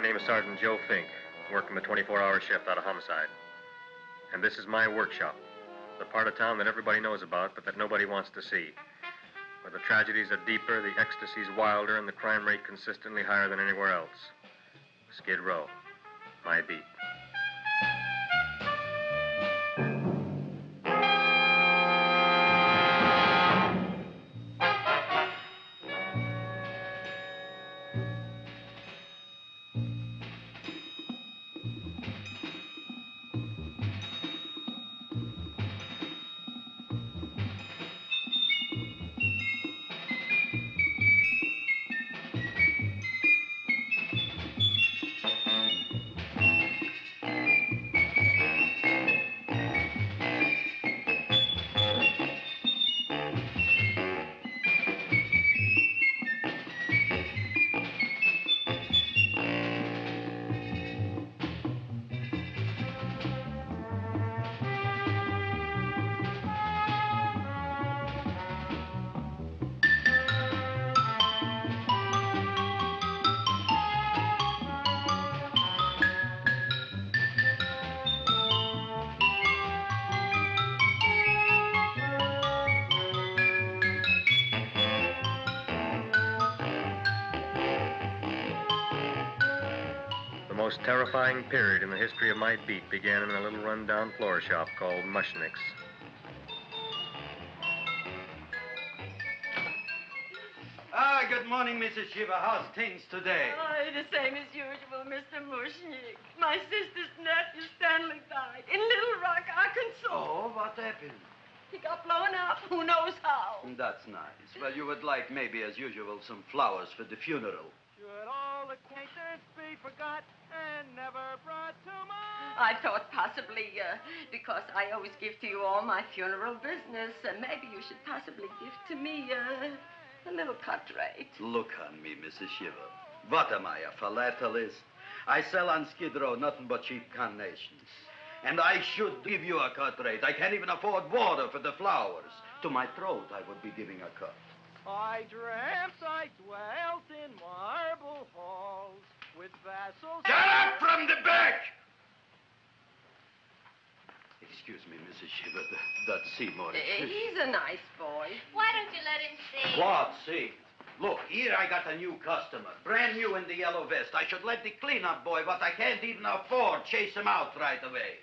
name is Sergeant Joe Fink, working the 24-hour shift out of homicide. And this is my workshop, the part of town that everybody knows about, but that nobody wants to see. Where the tragedies are deeper, the ecstasy's wilder, and the crime rate consistently higher than anywhere else. Skid Row, my beat. The most terrifying period in the history of my beat began in a little run-down floor shop called Mushnik's. Good morning, Mrs. Shiva. How's things today? Oh, the same as usual, Mr. Mushnik. My sister's nephew, Stanley, died in Little Rock, Arkansas. Oh, what happened? He got blown up. Who knows how? That's nice. Well, you would like, maybe as usual, some flowers for the funeral. Should all acquaintance be forgot and never brought to mind? I thought possibly, because I always give to you all my funeral business, maybe you should possibly give to me, a little cut rate. Look on me, Mrs. Shiva. What am I, a philatelist? I sell on Skid Row nothing but cheap carnations. And I should give you a cut rate. I can't even afford water for the flowers. To my throat, I would be giving a cut. I dreamt I dwelt in marble halls with vassals... Get up from the back! Excuse me, Mrs. Shiva, that's Seymour. He's a nice boy. Why don't you let him see? What, see? Look, here I got a new customer, brand new in the yellow vest. I should let the cleanup boy, but I can't even afford, chase him out right away.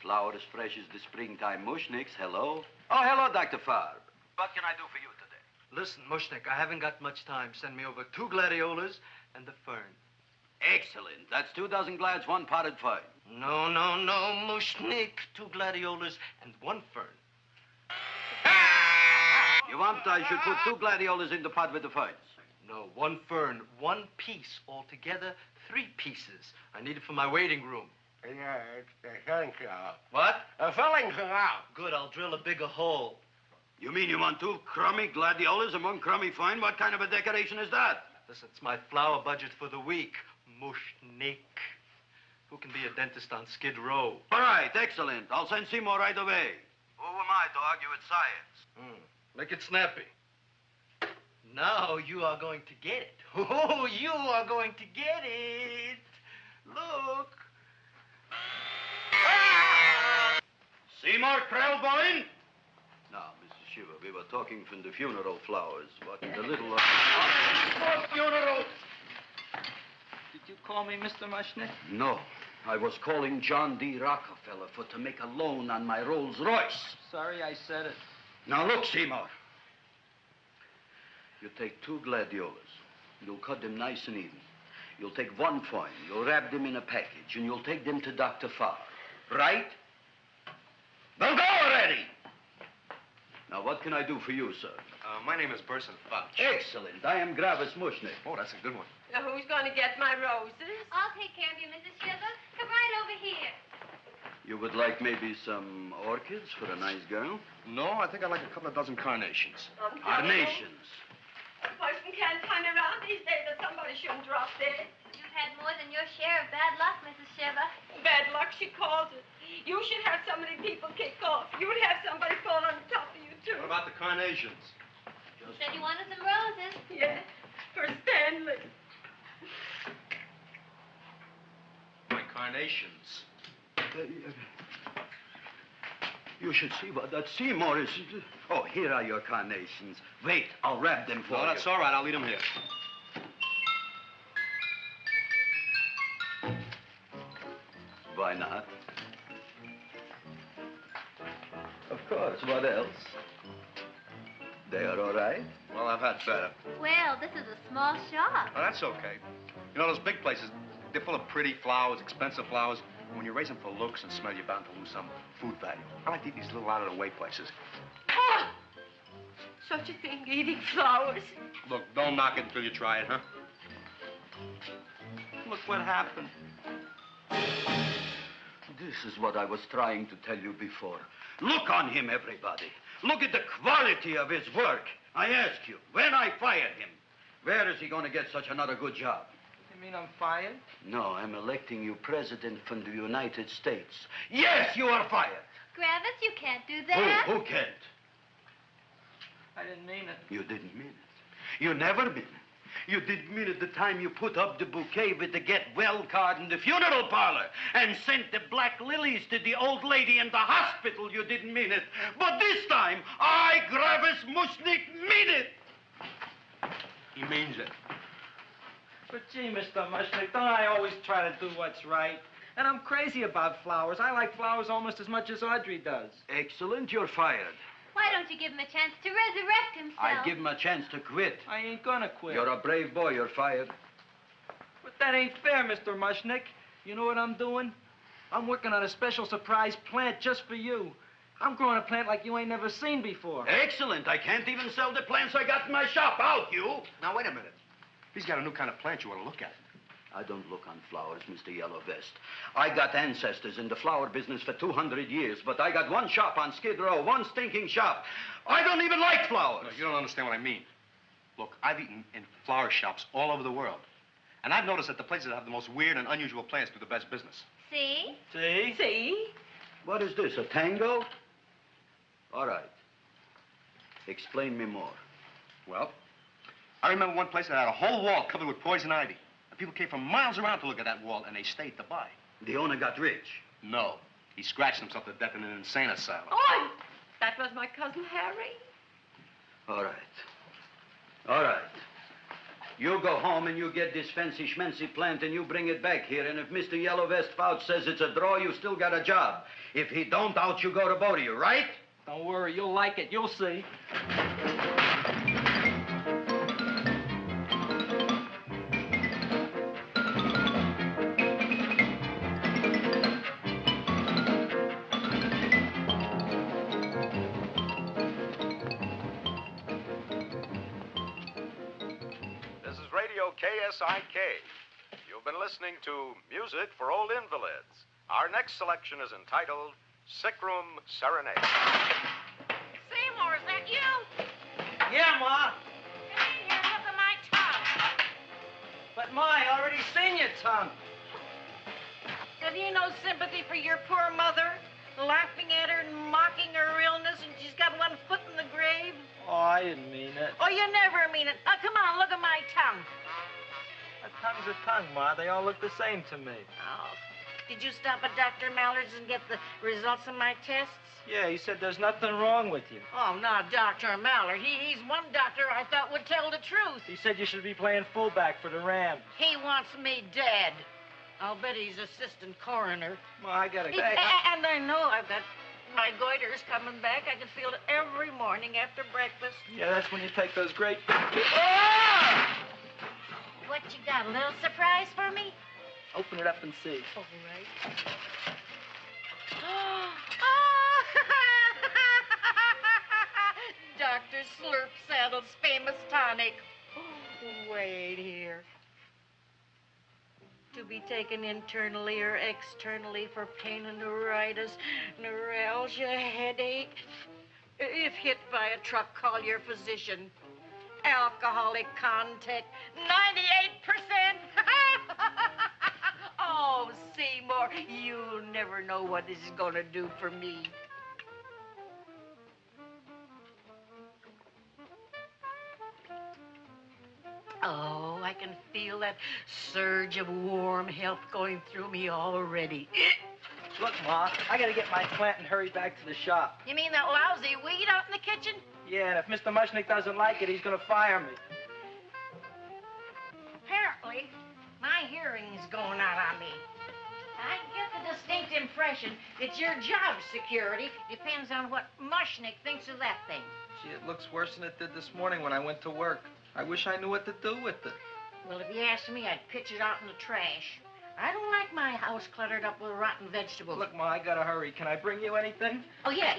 Flower as fresh as the springtime Mushniks. Hello? Oh, hello, Dr. Farb. What can I do for you today? Listen, Mushnik, I haven't got much time. Send me over 2 gladiolas and the fern. Excellent. That's 2 dozen glads, 1 potted fern. No, Mushnik. 2 gladiolas and 1 fern. You want I should put 2 gladiolas in the pot with the ferns? No, 1 fern, 1 piece. Altogether, 3 pieces. I need it for my waiting room. Yeah, it's the filling canal. What? A filling canal. Good, I'll drill a bigger hole. You mean you want 2 crummy gladiolas and 1 crummy fern? What kind of a decoration is that? Listen, it's my flower budget for the week. Mushnik. Who can be a dentist on Skid Row? All right, excellent. I'll send Seymour right away. Who am I to argue with science? Make it snappy. Now you are going to get it. Oh, you are going to get it. Look. Seymour Krelborn? Now, Mrs. Shiva, we were talking from the funeral flowers. What in the little... For funeral! Did you call me Mr. Mushnik? No. I was calling John D. Rockefeller to make a loan on my Rolls Royce. Sorry I said it. Now, look, Seymour. You take 2 gladiolas. You'll cut them nice and even. You'll take 1 fern. You'll wrap them in a package, and you'll take them to Dr. Farr. Right? Well, go already! Now, what can I do for you, sir? My name is Burson Fudge. Excellent. I am Gravis Mushnik. Oh, that's a good one. Who's going to get my roses? I'll take care of you, Mrs. Shiva. Come right over here. You would like maybe some orchids for a nice girl? No, I think I'd like a couple of dozen carnations. Carnations. A person can't turn around these days that somebody shouldn't drop dead. You've had more than your share of bad luck, Mrs. Shiva. Bad luck, she calls it. You should have so many people kick off. You'd have somebody fall on top of you, too. What about the carnations? Just Said you wanted some roses. Yes, for Stanley. My carnations. You should see what that Seymour is. Oh, here are your carnations. Wait, I'll wrap them for you. No, that's all right. I'll leave them here. Why not? Of course, what else? They are all right? Well, I've had better. Well, this is a small shop. Oh, that's okay. You know, those big places, they're full of pretty flowers, expensive flowers. And when you raise them for looks and smell, you're bound to lose some food value. I like to eat these little out-of-the-way places. Oh! Such a thing, eating flowers. Look, don't knock it until you try it, huh? Look what happened. This is what I was trying to tell you before. Look on him, everybody. Look at the quality of his work. I ask you, when I fired him, where is he going to get such another good job? You mean I'm fired? No, I'm electing you president from the United States. Yes, you are fired. Gravis, you can't do that. Who can't? I didn't mean it. You didn't mean it. You never mean it. You didn't mean it the time you put up the bouquet with the get well card in the funeral parlor and sent the black lilies to the old lady in the hospital. You didn't mean it. But this time, I, Gravis Mushnik, mean it. He means it. But gee, Mr. Mushnik, don't I always try to do what's right? And I'm crazy about flowers. I like flowers almost as much as Audrey does. Excellent, you're fired. Why don't you give him a chance to resurrect himself? I give him a chance to quit. I ain't gonna quit. You're a brave boy, you're fired. But that ain't fair, Mr. Mushnik. You know what I'm doing? I'm working on a special surprise plant just for you. I'm growing a plant like you ain't never seen before. Excellent. I can't even sell the plants I got in my shop. Out, you. Now, wait a minute. He's got a new kind of plant you want to look at. I don't look on flowers, Mr. Yellow Vest. I got ancestors in the flower business for 200 years, but I got one shop on Skid Row, one stinking shop. I don't even like flowers. No, you don't understand what I mean. Look, I've eaten in flower shops all over the world. And I've noticed that the places that have the most weird and unusual plants do the best business. See? See? See? What is this, a tango? All right. Explain me more. Well, I remember one place that had a whole wall covered with poison ivy. And people came from miles around to look at that wall, and they stayed to buy. The owner got rich. No. He scratched himself to death in an insane asylum. Oh, that was my cousin Harry. All right. All right. You go home and you get this fancy schmancy plant and you bring it back here. And if Mr. Yellow Vest Fouch says it's a draw, you still got a job. If he don't, out you go to both of you, right? Don't worry, you'll like it. You'll see. KSIK. You've been listening to Music for Old Invalids. Our next selection is entitled Sick Room Serenade. Seymour, is that you? Yeah, Ma. Come in here and look at my tongue. But, Ma, I already seen your tongue. Have you no sympathy for your poor mother? Laughing at her and mocking her illness, and she's got one foot in the grave? Oh, I didn't mean it. Oh, you never mean it. Come on, look at my tongue. A tongue's a tongue, Ma. They all look the same to me. Oh. Did you stop at Dr. Mallard's and get the results of my tests? Yeah, he said there's nothing wrong with you. Oh, not Dr. Mallard. He's one doctor I thought would tell the truth. He said you should be playing fullback for the Rams. He wants me dead. I'll bet he's assistant coroner. Ma, I gotta go. And I know I've got my goiter's coming back. I can feel it every morning after breakfast. Yeah, that's when you take those great... What you got, a little surprise for me? Open it up and see. All right. Dr. Slurp Saddle's famous tonic. Wait here. To be taken internally or externally for pain and neuritis, neuralgia, headache. If hit by a truck, call your physician. Alcoholic contact, 98%. Oh, Seymour, you'll never know what this is going to do for me. that surge of warm health going through me already. Look, Ma, I gotta get my plant and hurry back to the shop. You mean that lousy weed out in the kitchen? Yeah, and if Mr. Mushnik doesn't like it, he's gonna fire me. Apparently, my hearing's going out on me. I get the distinct impression that your job security depends on what Mushnik thinks of that thing. Gee, it looks worse than it did this morning when I went to work. I wish I knew what to do with it. Well, if you asked me, I'd pitch it out in the trash. I don't like my house cluttered up with rotten vegetables. Look, Ma, I gotta hurry. Can I bring you anything? Oh, yeah.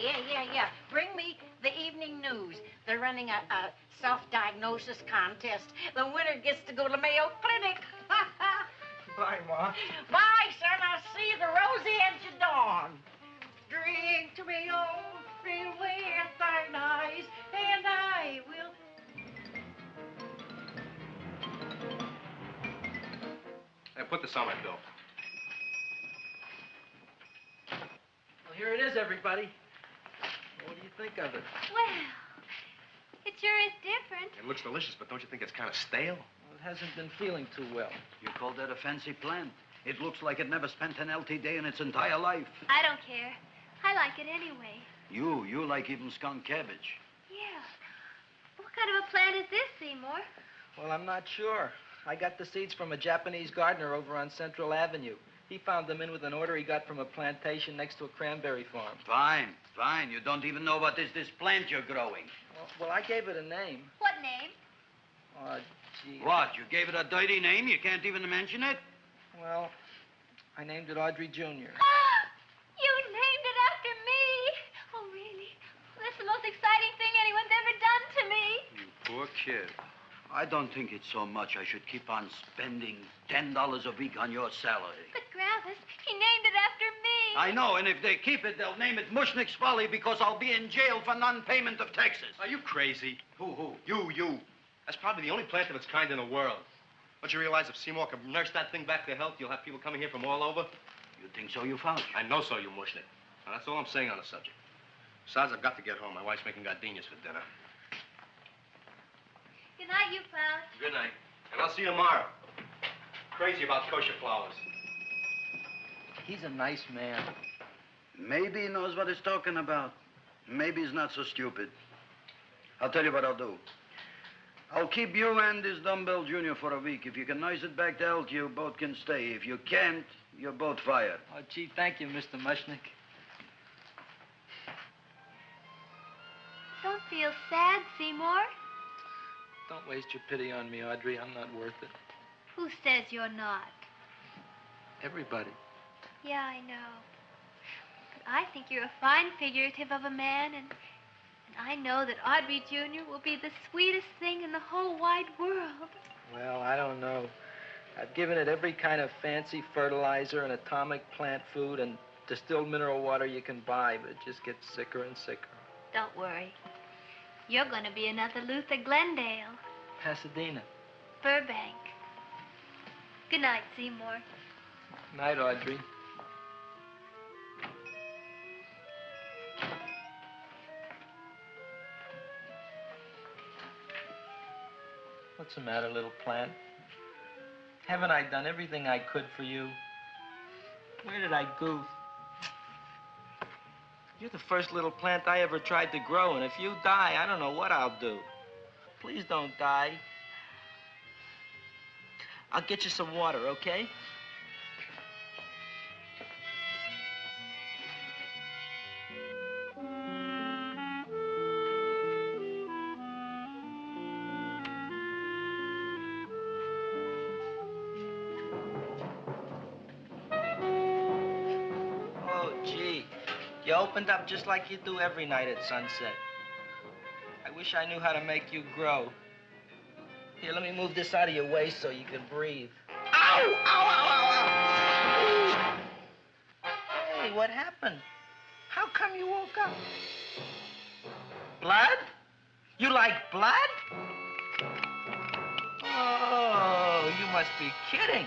Bring me the evening news. They're running a self-diagnosis contest. The winner gets to go to Mayo Clinic. Bye, Ma. Bye, son. I'll see you the rosy edge of dawn. Drink to me, oh, fill with thine eyes, and I will... Hey, put this on my bill. Well, here it is, everybody. What do you think of it? Well, it sure is different. It looks delicious, but don't you think it's kind of stale? Well, it hasn't been feeling too well. You call that a fancy plant? It looks like it never spent an LT day in its entire life. I don't care. I like it anyway. You like even skunk cabbage. Yeah. What kind of a plant is this, Seymour? Well, I'm not sure. I got the seeds from a Japanese gardener over on Central Avenue. He found them in with an order he got from a plantation next to a cranberry farm. Fine. You don't even know what is this plant you're growing. Well, I gave it a name. What name? Oh, gee. What, you gave it a dirty name? You can't even mention it? Well, I named it Audrey Jr. You named it after me. Oh, really? Well, that's the most exciting thing anyone's ever done to me. You poor kid. I don't think it's so much I should keep on spending $10 a week on your salary. But, Gravis, he named it after me. I know, and if they keep it, they'll name it Mushnik's Folly because I'll be in jail for non-payment of taxes. Are you crazy? Who? You. That's probably the only plant of its kind in the world. Don't you realize if Seymour can nurse that thing back to health, you'll have people coming here from all over? You think so, you found? I know so, you Mushnik. Now, that's all I'm saying on the subject. Besides, I've got to get home. My wife's making gardenias for dinner. Good night, you pal. Good night. And I'll see you tomorrow. Crazy about kosher flowers. He's a nice man. Maybe he knows what he's talking about. Maybe he's not so stupid. I'll tell you what I'll do. I'll keep you and this dumbbell junior for a week. If you can nurse it back to health, you both can stay. If you can't, you're both fired. Oh, gee, thank you, Mr. Mushnik. Don't feel sad, Seymour. Don't waste your pity on me, Audrey. I'm not worth it. Who says you're not? Everybody. Yeah, I know. But I think you're a fine figurative of a man, and I know that Audrey Jr. will be the sweetest thing in the whole wide world. Well, I don't know. I've given it every kind of fancy fertilizer and atomic plant food and distilled mineral water you can buy, but it just gets sicker and sicker. Don't worry. You're going to be another Luther Glendale. Pasadena. Burbank. Good night, Seymour. Night, Audrey. What's the matter, little plant? Haven't I done everything I could for you? Where did I goof? You're the first little plant I ever tried to grow, and if you die, I don't know what I'll do. Please don't die. I'll get you some water, okay? You opened up just like you do every night at sunset. I wish I knew how to make you grow. Here, let me move this out of your way so you can breathe. Ow! Ow, ow, ow, ow! Hey, what happened? How come you woke up? Blood? You like blood? Oh, you must be kidding.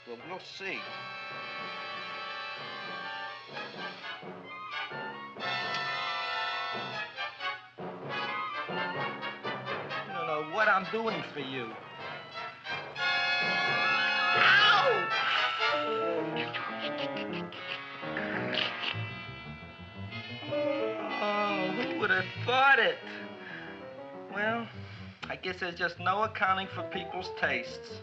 Well, we'll see. You don't know what I'm doing for you. just bought it. Well, I guess there's just no accounting for people's tastes.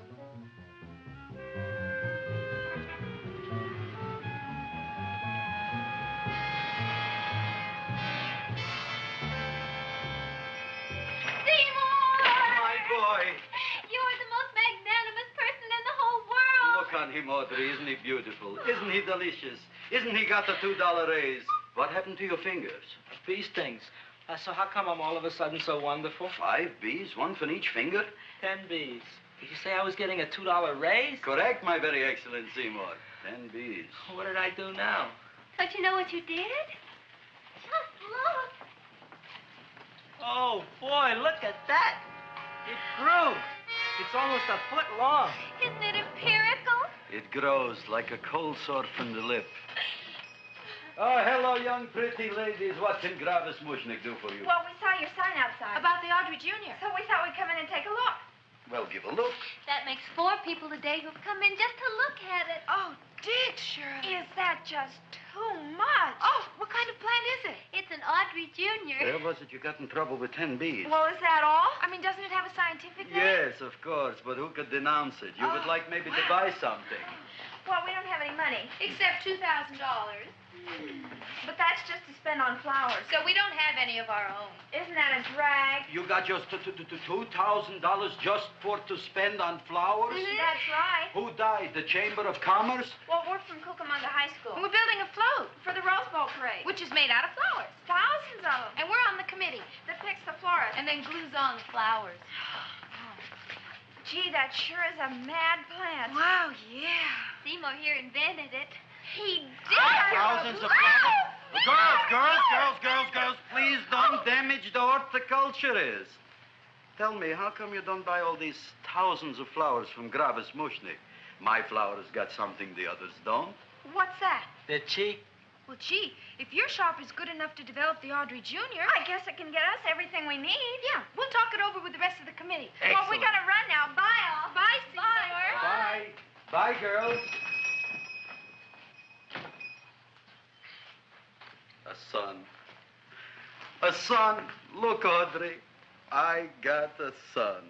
Look on him, Audrey. Isn't he beautiful? Isn't he delicious? Isn't he got the $2 raise? What happened to your fingers? Bee stings. So how come I'm all of a sudden so wonderful? 5 bees, one for each finger? 10 bees. Did you say I was getting a $2 raise? Correct, my very excellent Seymour. 10 bees. What did I do now? Don't you know what you did? Just look. Oh, boy, look at that. It grew. It's almost a foot long. Isn't it empirical? It grows like a cold sore from the lip. Oh, hello, young pretty ladies. What can Gravis Mushnik do for you? Well, we saw your sign outside. About the Audrey Jr. So we thought we'd come in and take a look. Well, give a look. That makes 4 people today who've come in just to look at it. Oh, Dick, Shirley. Is that just too much? Oh, what kind of plant is it? It's an Audrey Jr. Where was it you got in trouble with 10 bees? Well, is that all? I mean, doesn't it have a scientific name? Yes, of course, but who could denounce it? You would like maybe to buy something. Well, we don't have any money. Except $2,000. But that's just to spend on flowers. So we don't have any of our own. Isn't that a drag? You got just $2,000 just to spend on flowers? That's right. Who died? The Chamber of Commerce? Well, we're from Cucamonga High School. We're building a float For the Rose Bowl parade. which is made out of flowers. Thousands of them. And we're on the committee That picks the florist. and then glues on the flowers. Gee, that sure is a mad plant. Wow, yeah. Seymour here invented it. He did. Thousands of Girls, please don't damage the horticulturist. Tell me, how come you don't buy all these thousands of flowers from Gravis Mushnik? My flowers got something the others don't. What's that? They're cheap. Well, gee, if your shop is good enough to develop the Audrey Jr., I guess it can get us everything we need. Yeah, we'll talk it over with the rest of the committee. Well, we gotta run now. Bye, all. Bye, Seymour. Bye. Bye, girls. A son. A son. Look, Audrey. I got a son.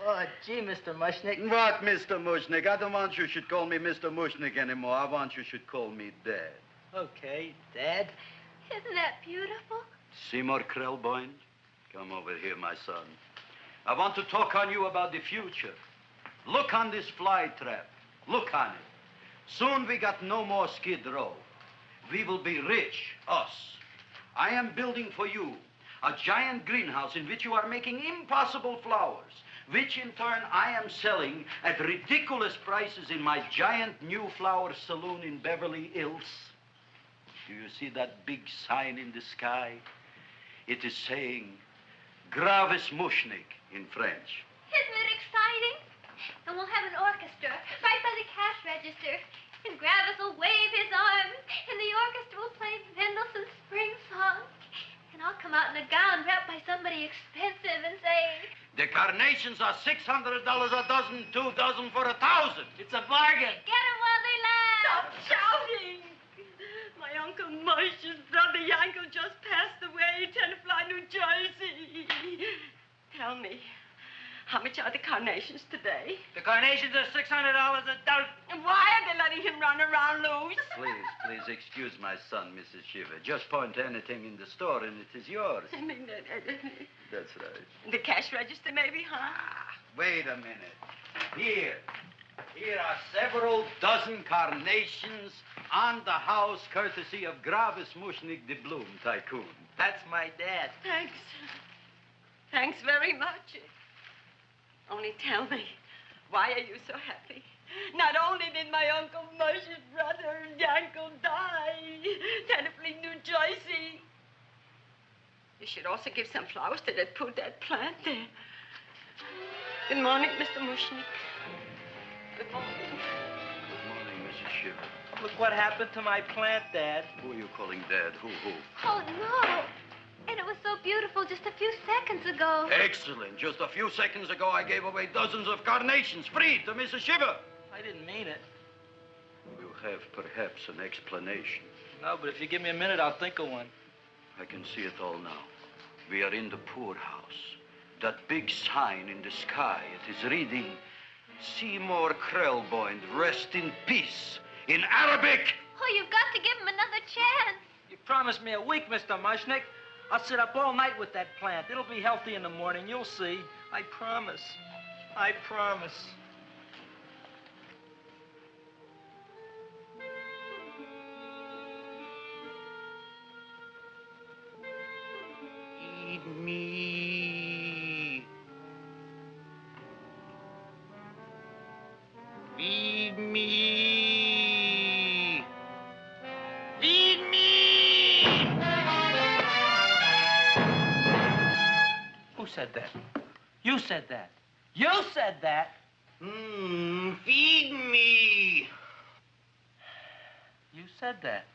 Oh, gee, Mr. Mushnik. What, Mr. Mushnik? I don't want you should call me Mr. Mushnik anymore. I want you should call me Dad. Okay, Dad. Isn't that beautiful? Seymour Krelborn, come over here, my son. I want to talk on you about the future. Look on this fly trap. Look on it. Soon we got no more Skid Row. We will be rich, us. I am building for you a giant greenhouse in which you are making impossible flowers, which in turn I am selling at ridiculous prices in my giant new flower saloon in Beverly Hills. Do you see that big sign in the sky? It is saying Gravis Mushnik in French. Isn't it exciting? And we'll have an orchestra right by the cash register. And Gravis will wave his arms, and the orchestra will play Mendelssohn's Spring Song. And I'll come out in a gown wrapped by somebody expensive and say, The carnations are $600 a dozen, 2 dozen for 1,000. It's a bargain. get 'em while they last. Stop shouting! My Uncle Mush's brother Yankel just passed away in Tenafly, New Jersey. Tell me, how much are the carnations today? The carnations are $600 a dozen. And why are they letting him run around loose? Please excuse my son, Mrs. Shiver. Just point to anything in the store and it is yours. I mean, That's right. the cash register maybe, huh? Wait a minute. Here are several dozen carnations on the house, courtesy of Gravis Mushnik, the Bloom Tycoon. That's my dad. Thanks. Thanks very much. Only tell me, why are you so happy? Not only did my Uncle Mush's brother Yankel die, Tenafly, New Jersey. You should also give some flowers to that poor dead plant there. Good morning, Mr. Mushnik. Good morning. Good morning, Mrs. Shiver. Look what happened to my plant, Dad. Who are you calling Dad? Who? Oh, no. And it was so beautiful just a few seconds ago. Excellent. Just a few seconds ago, I gave away dozens of carnations free to Mrs. Shiver. I didn't mean it. You have perhaps an explanation. No, but if you give me a minute, I'll think of one. I can see it all now. We are in the poorhouse. That big sign in the sky, it is reading, Seymour Krelborn, rest in peace, in Arabic. Oh, you've got to give him another chance. You promised me a week, Mr. Mushnik. I'll sit up all night with that plant. It'll be healthy in the morning. You'll see. I promise. I promise. Feed me. Feed me. Feed me. Who said that? You said that. You said that. Feed me. You said that.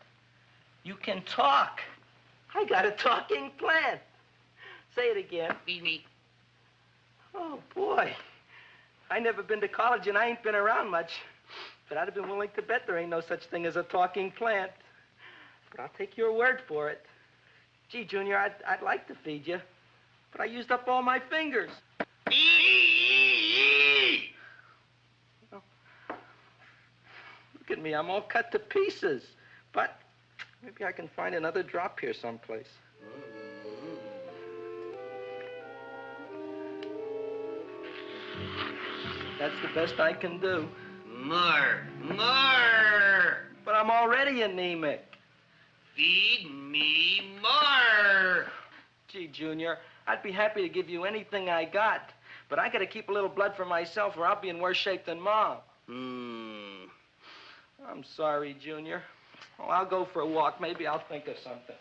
You can talk. I got a talking plant. Say it again. Feed me. Oh, boy. I never been to college and I ain't been around much. But I'd have been willing to bet there ain't no such thing as a talking plant. But I'll take your word for it. Gee, Junior, I'd like to feed you. But I used up all my fingers. Oh. Look at me, I'm all cut to pieces. But maybe I can find another drop here someplace. That's the best I can do. More. But I'm already anemic. Feed me more. Gee, Junior, I'd be happy to give you anything I got. But I gotta keep a little blood for myself or I'll be in worse shape than Mom. I'm sorry, Junior. Oh, I'll go for a walk. Maybe I'll think of something.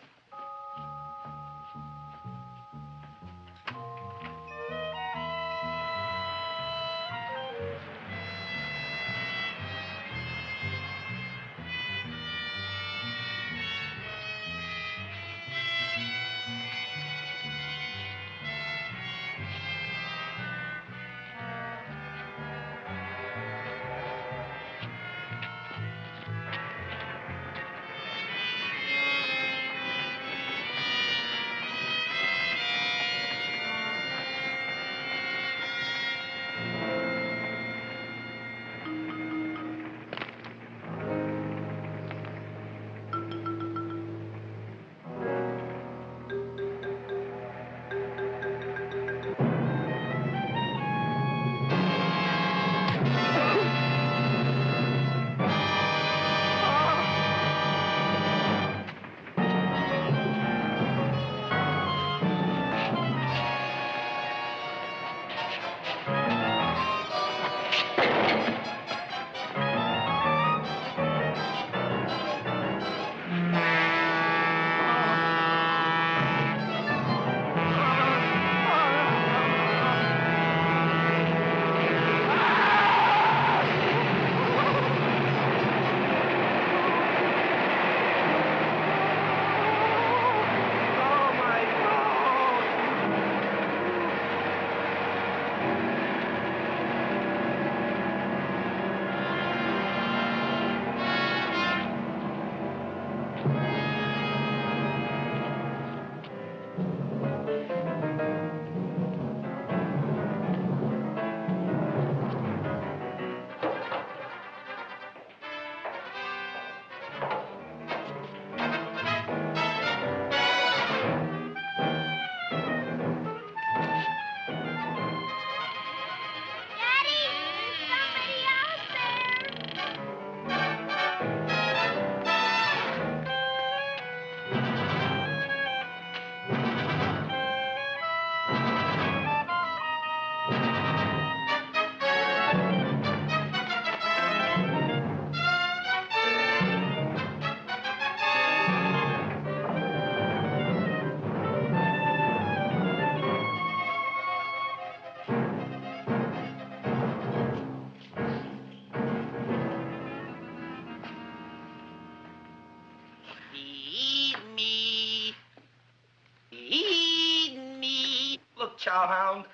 Chowhound.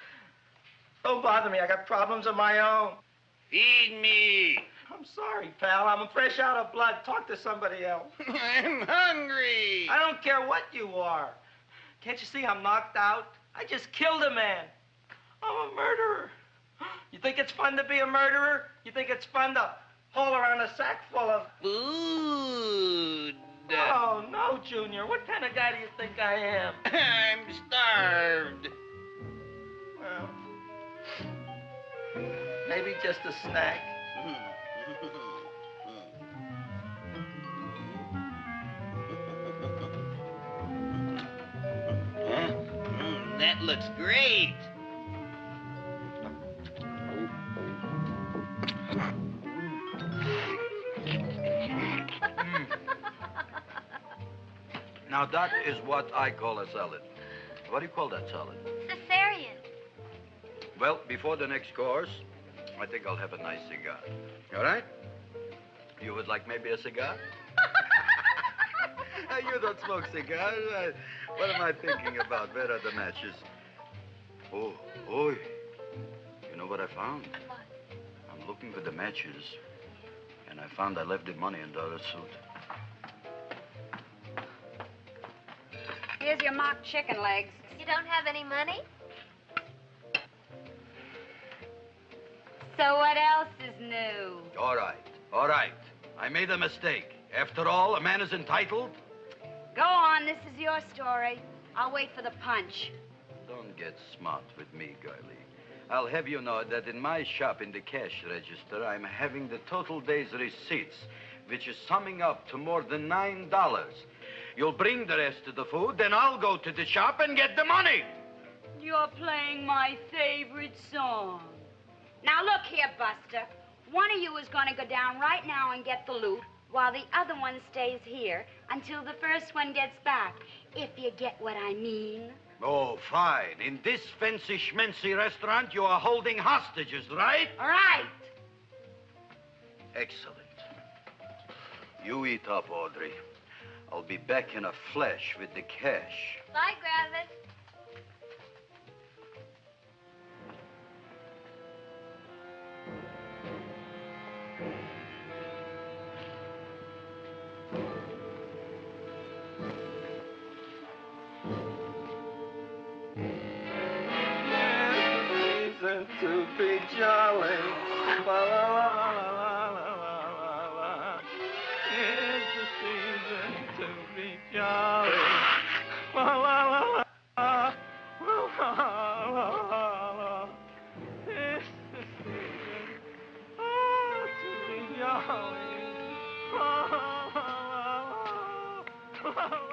Don't bother me. I got problems of my own. Feed me. I'm sorry, pal. I'm fresh out of blood. Talk to somebody else. I'm hungry. I don't care what you are. Can't you see I'm knocked out? I just killed a man. I'm a murderer. You think it's fun to be a murderer? You think it's fun to haul around a sack full of Food. Oh, no, Junior. What kind of guy do you think I am? I'm starved. Well, maybe just a snack. That looks great. Now, that is what I call a salad. What do you call that salad? Cesarean. Well, before the next course, I think I'll have a nice cigar. All right? You would like maybe a cigar? You don't smoke cigars. What am I thinking about? Where are the matches? Oh, you know what I found? What? I'm looking for the matches, and I found I left the money in the other suit. Here's your mock chicken legs. You don't have any money? So what else is new? All right. I made a mistake. After all, a man is entitled. Go on, this is your story. I'll wait for the punch. Don't get smart with me, girlie. I'll have you know that in my shop in the cash register, I'm having the total day's receipts, which is summing up to more than $9. You'll bring the rest of the food, then I'll go to the shop and get the money. You're playing my favorite song. Now look here, Buster. One of you is going to go down right now and get the loot, while the other one stays here until the first one gets back, if you get what I mean. Oh, fine. In this fancy schmancy restaurant, you are holding hostages, right? All right. Excellent. You eat up, Audrey. I'll be back in a flash with the cash. Bye, Gravis. To be jolly. La, la, la, la, la, la, la. It's the season to be jolly. La, la, la, la, la, la, la, la. It's the season to be jolly. La, la, la, la, la, la.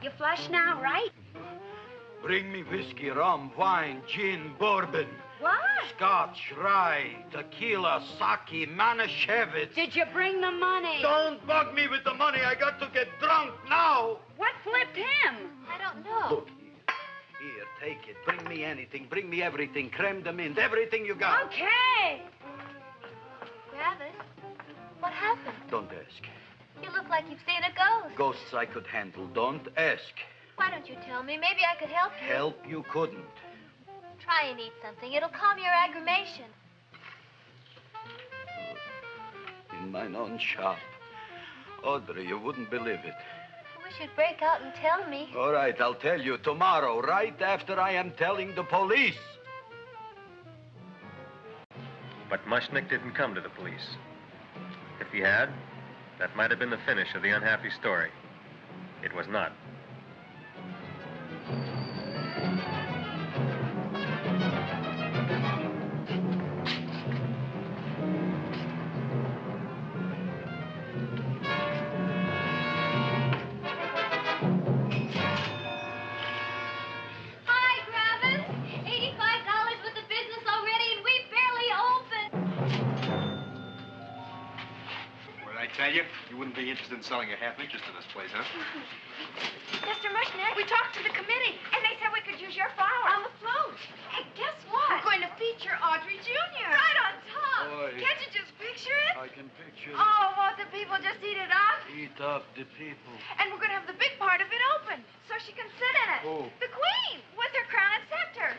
You flush now, right? Bring me whiskey, rum, wine, gin, bourbon. What? Scotch, rye, tequila, sake, Manischewitz. Did you bring the money? Don't bug me with the money. I got to get drunk now. What flipped him? I don't know. Look, here, take it. Bring me anything. Bring me everything. Creme de mint, everything you got. Okay. Gravis, what happened? Don't ask. You look like you've seen a ghost. Ghosts I could handle. Don't ask. Why don't you tell me? Maybe I could help you. Help you couldn't. Try and eat something. It'll calm your aggravation. In mine own shop. Audrey, you wouldn't believe it. I wish you'd break out and tell me. All right, I'll tell you tomorrow, right after I am telling the police. But Mushnik didn't come to the police. If he had, that might have been the finish of the unhappy story. It was not. Hi, Gravis. $85 worth of business already, and we barely opened. What did I tell you? You wouldn't be interested in selling a half interest in this place, huh? Mr. Mushnik, we talked to the committee, and they said we could use your flour on the float. And guess what? We're going to feature Audrey Jr. Right on top. Boy. Can't you just picture it? I can picture Oh, won't the people just eat it up? Eat up the people. And we're going to have the big part of it open, so she can sit in it. Who? The queen, with her crown and scepter.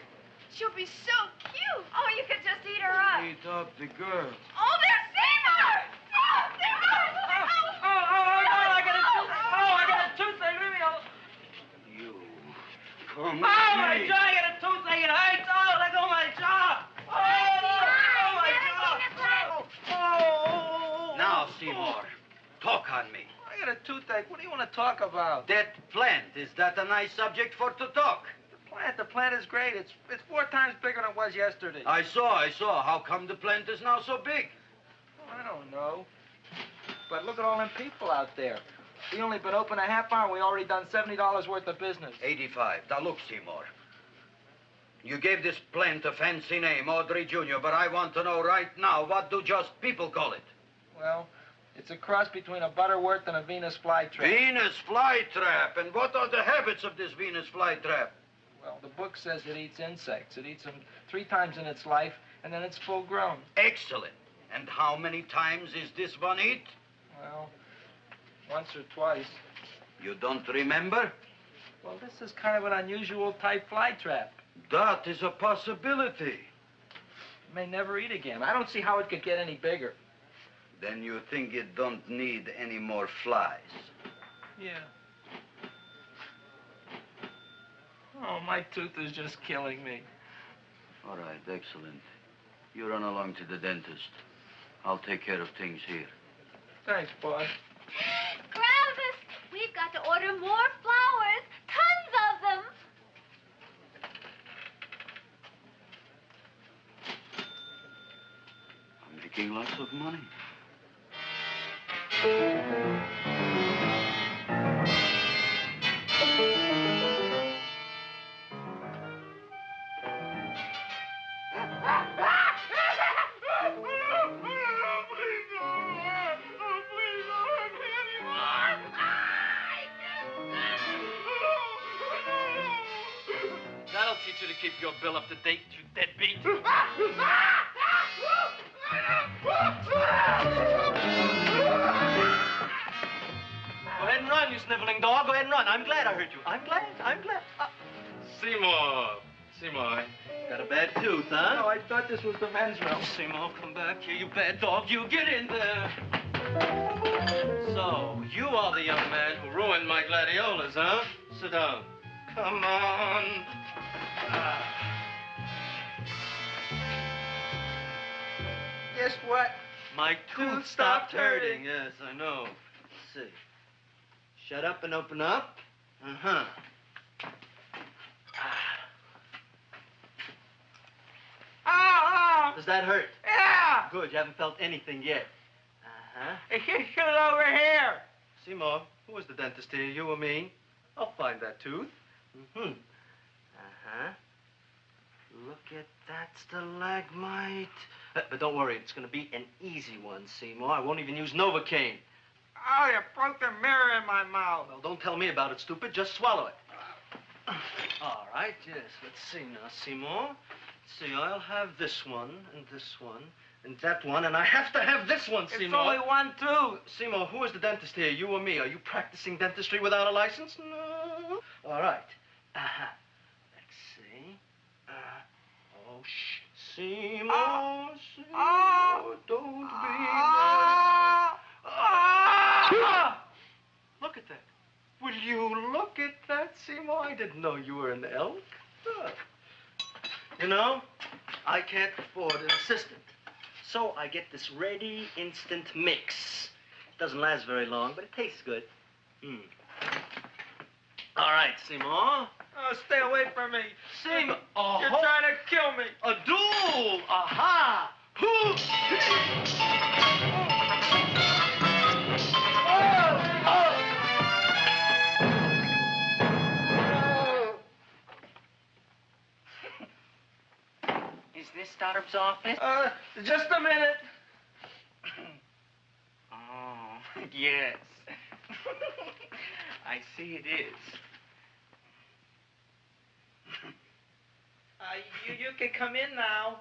She'll be so cute. Oh, you could just eat her up. Eat up the girl. Oh, there's Seymour! Oh, Seymour! Oh, Oh, my jaw! I got a toothache. It hurts. Oh, let go of my jaw. Oh, my jaw. Oh. Now, Seymour, talk on me. I got a toothache. What do you want to talk about? That plant, is that a nice subject for to talk? The plant is great. It's 4 times bigger than it was yesterday. I saw. How come the plant is now so big? Oh, I don't know. But look at all them people out there. We only been open a half hour. We already done $70 worth of business. 85. Now, look, Seymour. You gave this plant a fancy name, Audrey Jr., but I want to know right now, what do just people call it? Well, it's a cross between a butterworth and a Venus flytrap. Venus flytrap? And what are the habits of this Venus flytrap? Well, the book says it eats insects. It eats them 3 times in its life, and then it's full grown. Excellent. And how many times is this one eat? Well, once or twice. You don't remember? Well, this is kind of an unusual type flytrap. That is a possibility. It may never eat again. I don't see how it could get any bigger. Then you think it don't need any more flies? Yeah. Oh, my tooth is just killing me. All right, excellent. You run along to the dentist. I'll take care of things here. Thanks, boss. Gravis, we've got to order more flowers. Tons of them. I'm making lots of money. That'll teach you to keep your bill up to date, you deadbeat. Go ahead and run, you sniveling dog. Go ahead and run. I'm glad I heard you. I'm glad. Seymour, got a bad tooth, huh? No, I thought this was the men's room. Seymour, come back here, you bad dog. You get in there. So, you are the young man who ruined my gladiolas, huh? Sit down. Come on. Guess what? My tooth stopped hurting. Yes, I know. Let's see. Shut up and open up. Uh-huh. Oh! Does that hurt? Yeah! Good, you haven't felt anything yet. Uh-huh. It's just over here. Seymour, who was the dentist here, you or me? I'll find that tooth. Mm-hmm. Uh-huh. Look at that stalagmite. But don't worry, it's going to be an easy one, Seymour. I won't even use Novocaine. Oh, you broke the mirror in my mouth. Well, don't tell me about it, stupid. Just swallow it. All right, yes. Let's see now, Seymour. Let's see, I'll have this one, and that one, and I have to have this one, Seymour. It's only one tooth. Seymour, who is the dentist here, you or me? Are you practicing dentistry without a license? No. All right. Uh-huh. Let's see. Oh, shh. Seymour, Seymour, don't be mad. Look at that. Will you look at that, Seymour? I didn't know you were an elk. You know, I can't afford an assistant. So I get this ready instant mix. It doesn't last very long, but it tastes good. All right, Seymour. Oh, stay away from me. Seymour. You're trying to kill me. A duel. Aha. Is this Stoddard's office? Just a minute. Oh, yes. I see it is. You can come in now.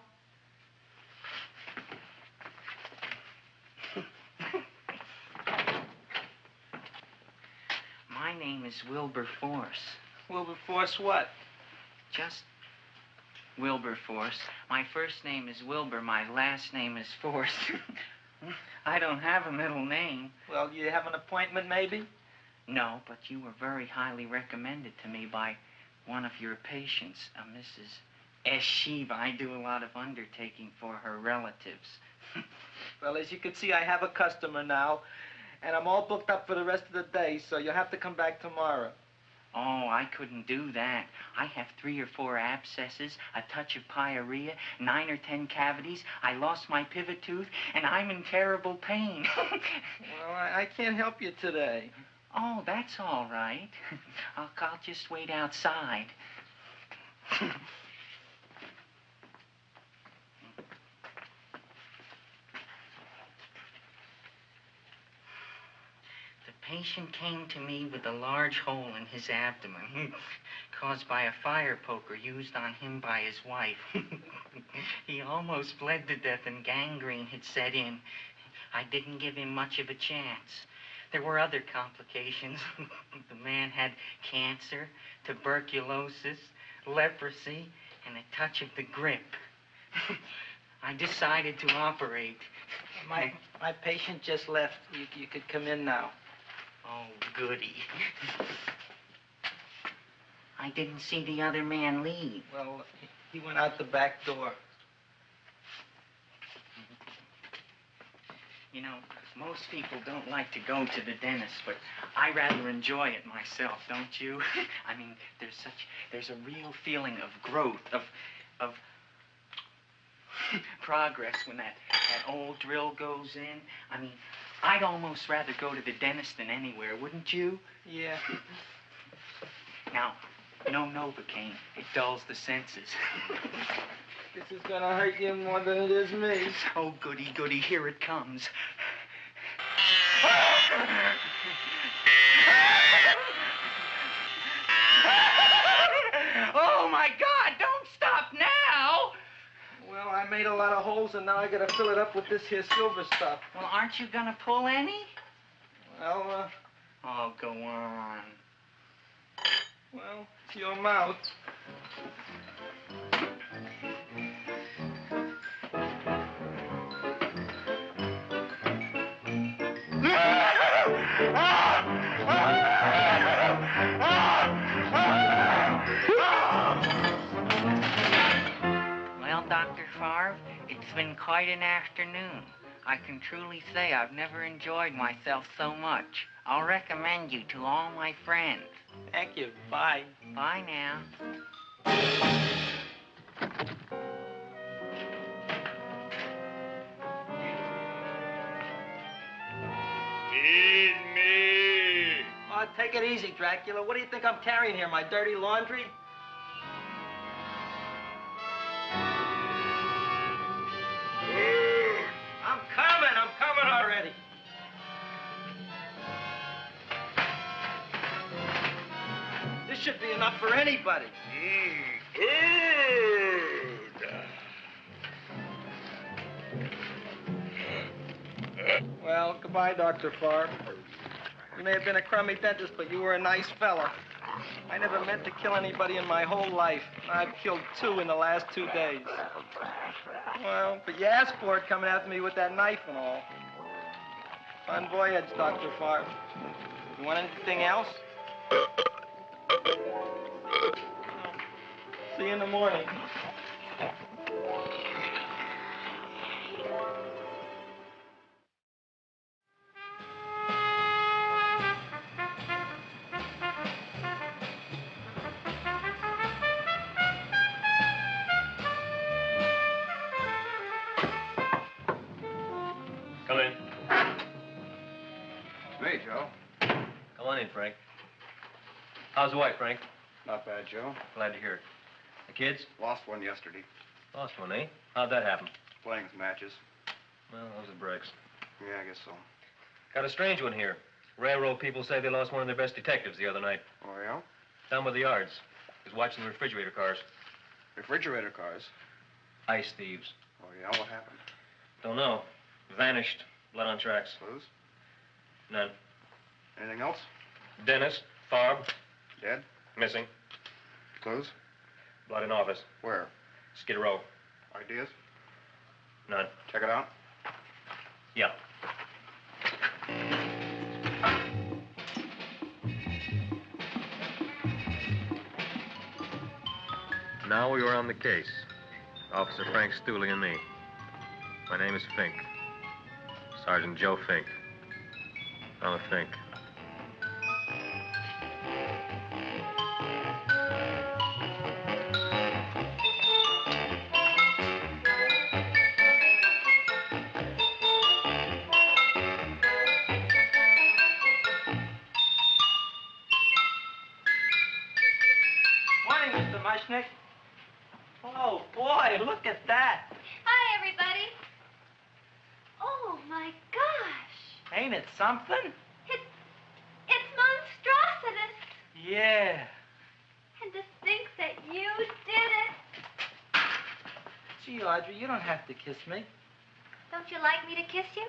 My name is Wilberforce. Wilberforce what? Just Wilberforce. My first name is Wilbur. My last name is Force. I don't have a middle name. Well, you have an appointment, maybe? No, but you were very highly recommended to me by one of your patients, a Mrs. S. Shiva. I do a lot of undertaking for her relatives. Well, as you can see, I have a customer now, and I'm all booked up for the rest of the day, so you'll have to come back tomorrow. Oh, I couldn't do that. I have 3 or 4 abscesses, a touch of pyorrhea, 9 or 10 cavities. I lost my pivot tooth, and I'm in terrible pain. Well, I can't help you today. Oh, that's all right. I'll just wait outside. The patient came to me with a large hole in his abdomen, caused by a fire poker used on him by his wife. He almost bled to death and gangrene had set in. I didn't give him much of a chance. There were other complications. The man had cancer, tuberculosis, leprosy, and a touch of the grip. I decided to operate. My patient just left. You could come in now. Oh, goody. I didn't see the other man leave. Well, he went out the back door. You know, most people don't like to go to the dentist, but I rather enjoy it myself, don't you? I mean, there's a real feeling of growth, of progress when that old drill goes in. I mean, I'd almost rather go to the dentist than anywhere, wouldn't you? Yeah. Now, no Novocaine. It dulls the senses. This is gonna hurt you more than it is me. Oh, goody, goody, here it comes. Oh, my God, don't stop now! Well, I made a lot of holes, and now I gotta fill it up with this here silver stuff. Well, aren't you gonna pull any? Well, Oh, go on. Well, it's your mouth. Well, Dr. Favre, it's been quite an afternoon. I can truly say I've never enjoyed myself so much. I'll recommend you to all my friends. Thank you. Bye. Bye now. Feed me. Oh, take it easy, Dracula. What do you think I'm carrying here, my dirty laundry? I'm coming already. This should be enough for anybody. Well, goodbye, Dr. Favre. You may have been a crummy dentist, but you were a nice fella. I never meant to kill anybody in my whole life. I've killed 2 in the last 2 days. Well, but you asked for it coming after me with that knife and all. Fun voyage, Dr. Favre. You want anything else? See you in the morning. Come in. Hey, Joe. Come on in, Frank. How's the wife, Frank? Not bad, Joe. Glad to hear it. The kids? Lost one yesterday. Lost one, eh? How'd that happen? Playing some matches. Well, those are breaks. Yeah, I guess so. Got a strange one here. Railroad people say they lost one of their best detectives the other night. Oh, yeah? Down by the yards. He was watching the refrigerator cars. Refrigerator cars? Ice thieves. Oh, yeah? What happened? Don't know. Vanished. Blood on tracks. Clues? None. Anything else? Dennis. Farb. Dead? Missing. Clues? Blood in office. Where? Skid Row. Ideas? None. Check it out. Yeah. Now we were on the case. Officer Frank Stooley and me. My name is Fink. Sergeant Joe Fink. I'm a Fink. Morning, Mr. Mushnik. Oh, boy, look at that. Hi, everybody. Oh, my gosh. Ain't it something? It's monstrositous. Yeah. And to think that you did it. Gee, Audrey, you don't have to kiss me. Don't you like me to kiss you?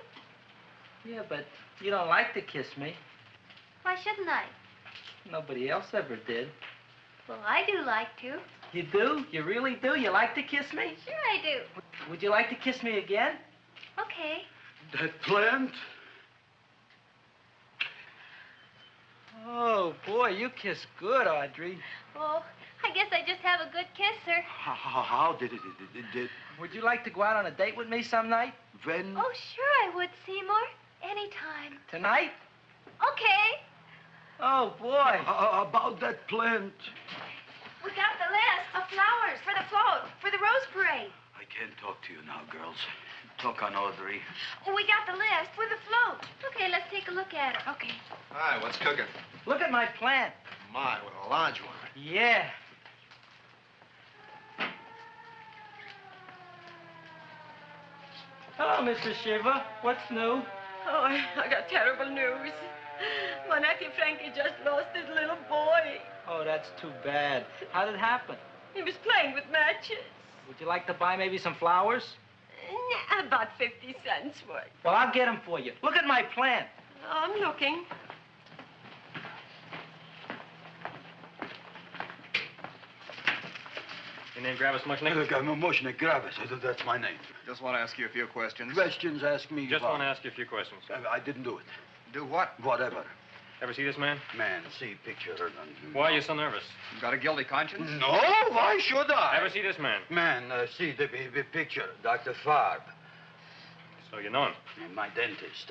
Yeah, but you don't like to kiss me. Why shouldn't I? Nobody else ever did. Well, I do like to. You do? You really do? You like to kiss me? Sure I do. Would you like to kiss me again? Okay. That plant? Oh, boy, you kiss good, Audrey. Oh, I guess I just have a good kisser. How did it? Would you like to go out on a date with me some night? When? Oh, sure I would, Seymour. Anytime. Tonight? Okay. Oh, boy. About that plant. We got the list of flowers for the float, for the rose parade. I can't talk to you now, girls. Talk on Audrey. We got the list for the float. Okay, let's take a look at it. Okay. Hi, what's cooking? Look at my plant. My, with a large one. Yeah. Hello, Mr. Shiva. What's new? Oh, I got terrible news. My nephew Frankie just lost his little boy. Oh, that's too bad. How did it happen? He was playing with matches. Would you like to buy maybe some flowers? About 50 cents worth. Well, I'll get them for you. Look at my plant. I'm looking. Your name Gravis Mushnik? Mushnik, Gravis. That's my name. Just want to ask you a few questions. Questions, ask me. Just what? want to ask you a few questions. I didn't do it. Do what? Whatever. Ever see this man? Man, see picture. Why are you so nervous? You got a guilty conscience? No, why should I? Ever see this man? Man, see the picture. Dr. Farb. So you know him? My dentist.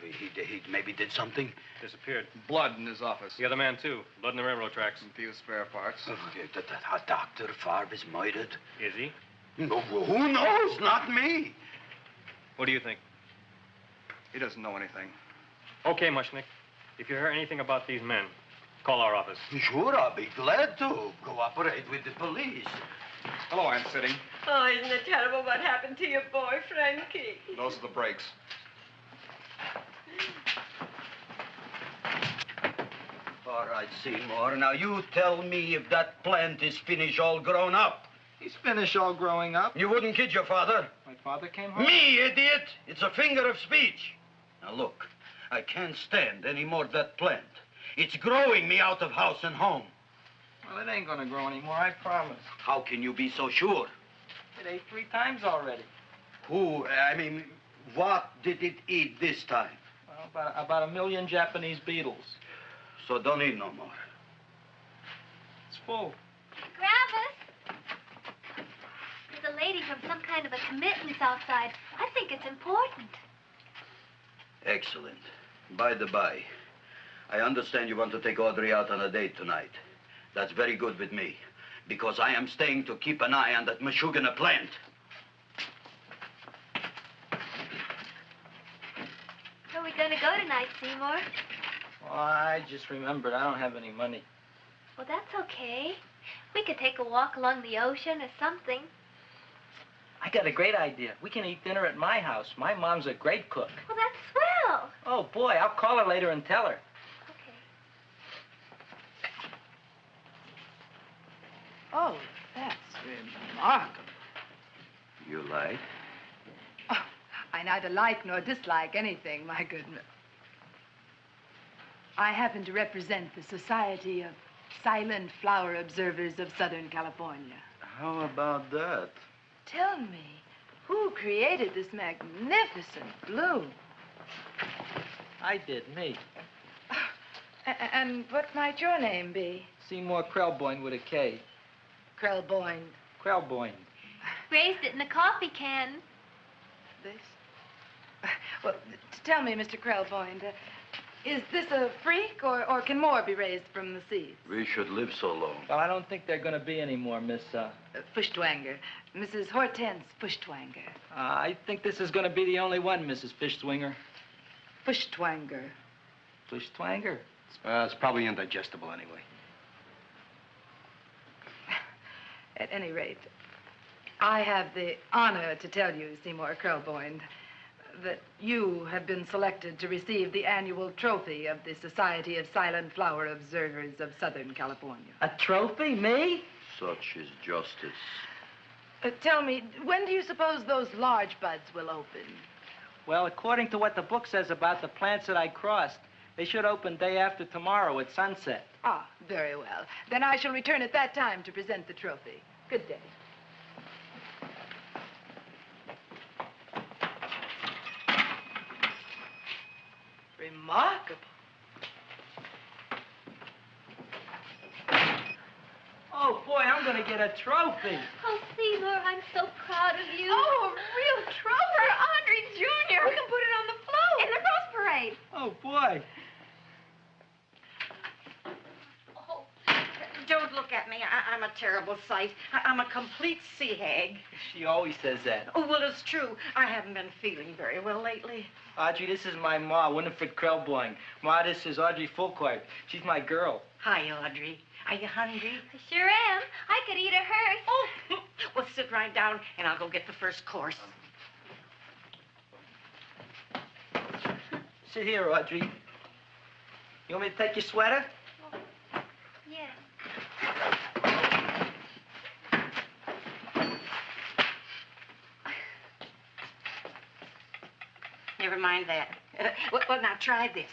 He maybe did something. Disappeared. Blood in his office. The other man, too. Blood in the railroad tracks. Some few spare parts. Dr. Farb is murdered. Is he? No, who knows? Not me. What do you think? He doesn't know anything. Okay, Mushnik. If you hear anything about these men, call our office. Sure, I'll be glad to cooperate with the police. Hello, Aunt Sitting. Oh, isn't it terrible what happened to your boy, Frankie? Those are the brakes. All right, Seymour. Now, you tell me if that plant is finished all grown up. He's finished all growing up. You wouldn't kid your father. My father came home? Me, idiot! It's a figure of speech. Now, look, I can't stand any more of that plant. It's growing me out of house and home. Well, it ain't gonna grow anymore, I promise. How can you be so sure? It ate 3 times already. What did it eat this time? Well, about 1 million Japanese beetles. So don't eat no more. It's full. Gravis! There's a lady from some kind of a commitment outside. I think it's important. Excellent. By the by, I understand you want to take Audrey out on a date tonight. That's very good with me, because I am staying to keep an eye on that Meshuggah plant. Where are we going to go tonight, Seymour? Well, I just remembered I don't have any money. Well, that's okay. We could take a walk along the ocean or something. I got a great idea. We can eat dinner at my house. My mom's a great cook. Well, that's swell. Oh, boy, I'll call her later and tell her. Oh, that's remarkable. You like? Oh, I neither like nor dislike anything, my goodness. I happen to represent the Society of Silent Flower Observers of Southern California. How about that? Tell me, who created this magnificent bloom? I did, me. And what might your name be? Seymour Krelborn with a K. Krelborn. Krelborn. Raised it in a coffee can. This? Well, tell me, Mr. Krelborn, is this a freak, or can more be raised from the seeds? We should live so long. Well, I don't think there are going to be any more, Miss, Fuschtwanger. Mrs. Hortense Fuschtwanger. I think this is going to be the only one, Mrs. Fishswinger. Fuschtwanger. Fuschtwanger? It's probably indigestible anyway. At any rate, I have the honor to tell you, Seymour Krelborn, that you have been selected to receive the annual trophy of the Society of Silent Flower Observers of Southern California. A trophy? Me? Such is justice. Tell me, when do you suppose those large buds will open? Well, according to what the book says about the plants that I crossed, they should open day after tomorrow at sunset. Ah, very well. Then I shall return at that time to present the trophy. Good day. Remarkable. Oh, boy, I'm going to get a trophy. Oh, Seymour, I'm so proud of you. Oh, a real trophy for Audrey Jr. We can put it on the float. In the Rose Parade. Oh, boy. Oh, don't look at me. I'm a terrible sight. I'm a complete sea hag. She always says that. Oh, well, it's true. I haven't been feeling very well lately. Audrey, this is my ma, Winifred Krelborn. Ma, this is Audrey Fulquard. She's my girl. Hi, Audrey. Are you hungry? I sure am. I could eat a hearse. Oh, well, sit right down, and I'll go get the first course. Sit here, Audrey. You want me to take your sweater? Yes. Never mind that. Well, now try this.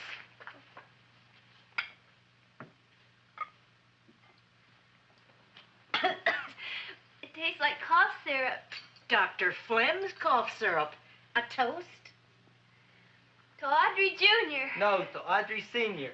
It tastes like cough syrup. Dr. Flynn's cough syrup. A toast? To Audrey Jr. No, to Audrey Sr.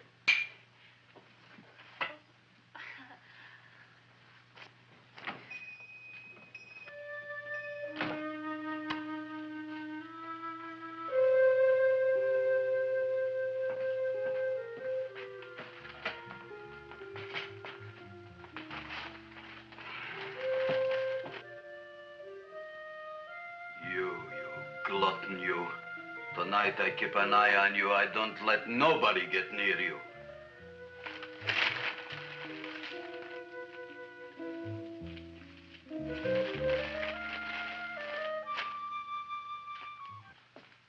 You glutton, you. Tonight I keep an eye on you. I don't let nobody get near you.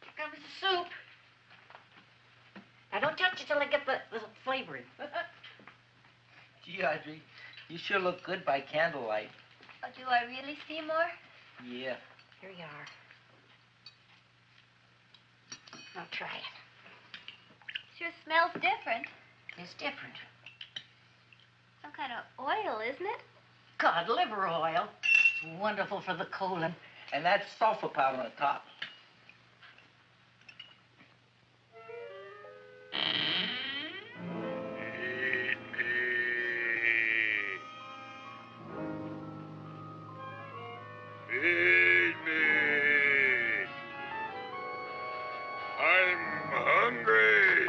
Here comes the soup. Now, don't touch it till I get the flavoring. Gee, Audrey, you sure look good by candlelight. Oh, do I really, Seymour? Yeah. Here you are. Now try it. Sure smells different. It's different. Some kind of oil, isn't it? Cod liver oil. It's wonderful for the colon. And that's sulfur powder on the top. Feed me. I'm hungry.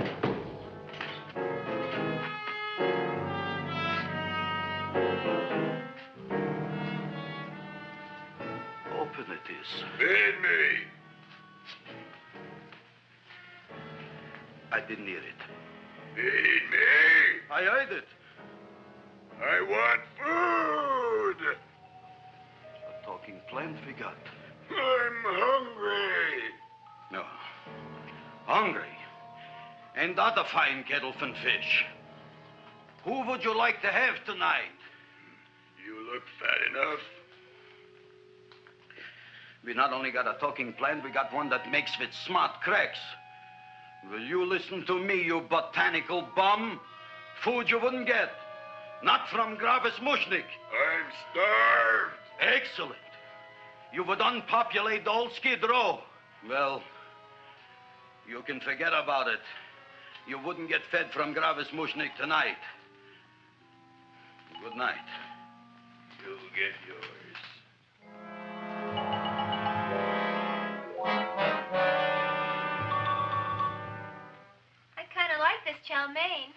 Open it is. Feed me. I didn't hear it. Feed me. I heard it. I want food. A talking plant we got. I'm hungry. No. Hungry. And other fine kettlefen fish. Who would you like to have tonight? You look fat enough. We not only got a talking plant, we got one that makes with smart cracks. Will you listen to me, you botanical bum? Food you wouldn't get. Not from Gravis Mushnik. I'm starved. Excellent. You would unpopulate the old Skid Row. Well, you can forget about it. You wouldn't get fed from Gravis Mushnik tonight. Good night. You'll get yours. I kind of like this chow mein.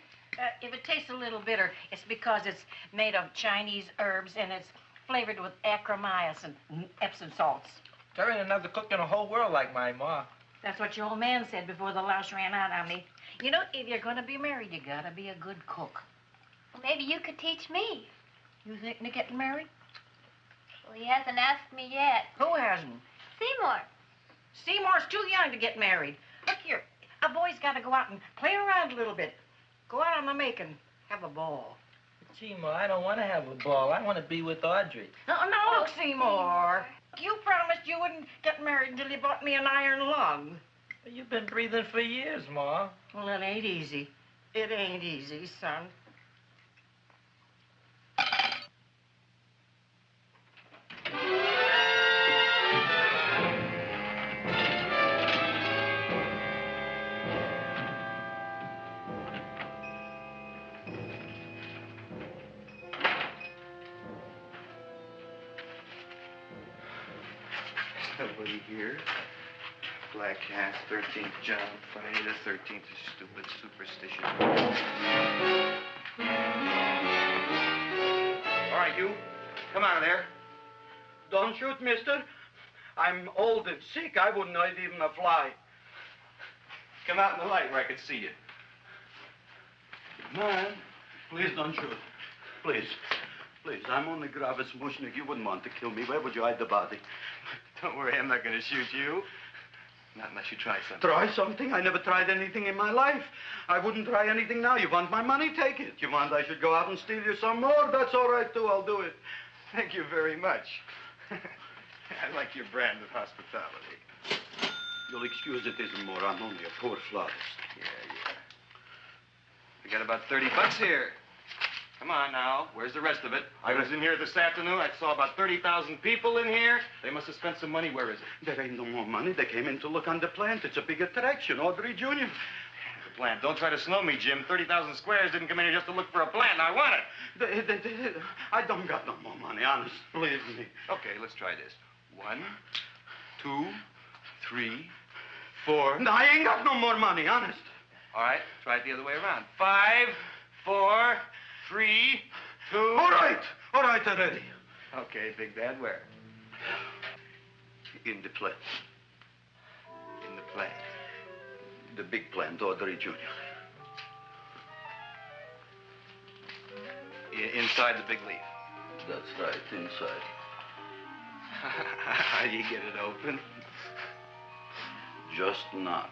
If it tastes a little bitter, it's because it's made of Chinese herbs and it's flavored with acromycin and Epsom salts. There ain't another cook in the whole world like my ma. That's what your old man said before the louse ran out on me. You know, if you're going to be married, you got to be a good cook. Well, maybe you could teach me. You thinking of getting married? Well, he hasn't asked me yet. Who hasn't? Seymour. Seymour's too young to get married. Look here, a boy's got to go out and play around a little bit. Go out on the make and have a ball. Seymour, I don't want to have a ball. I want to be with Audrey. No, look, Seymour. You promised you wouldn't get married until you bought me an iron lung. You've been breathing for years, Ma. Well, it ain't easy. It ain't easy, son. Nobody here. Black Cat, 13th John, Friday the 13th is stupid superstition. All right, you. Come out of there. Don't shoot, mister. I'm old and sick. I wouldn't hurt even a fly. Come out in the light where I can see you. Man, please don't shoot. Please. Please, I'm only Gravis Mushnik. You wouldn't want to kill me. Where would you hide the body? Don't worry, I'm not going to shoot you. Not unless you try something. Try something? I never tried anything in my life. I wouldn't try anything now. You want my money? Take it. You want I should go out and steal you some more? That's all right, too. I'll do it. Thank you very much. I like your brand of hospitality. You'll excuse it isn't more. I'm only a poor flautist. Yeah. We got about $30 here. Come on now. Where's the rest of it? I was in here this afternoon. I saw about 30,000 people in here. They must have spent some money. Where is it? There ain't no more money. They came in to look on the plant. It's a big attraction. Audrey Jr. The plant. Don't try to snow me, Jim. 30,000 squares didn't come in here just to look for a plant. I want it. I don't got no more money, honest. Believe me. Okay, let's try this. 1, 2, 3, 4. No, I ain't got no more money, honest. All right, try it the other way around. 5, 4, 3, 2. All right already. Okay, Big Dad, where? In the plant. In the plant. The big plant, Audrey Jr. Inside the big leaf. That's right, inside. How do you get it open? Just knock.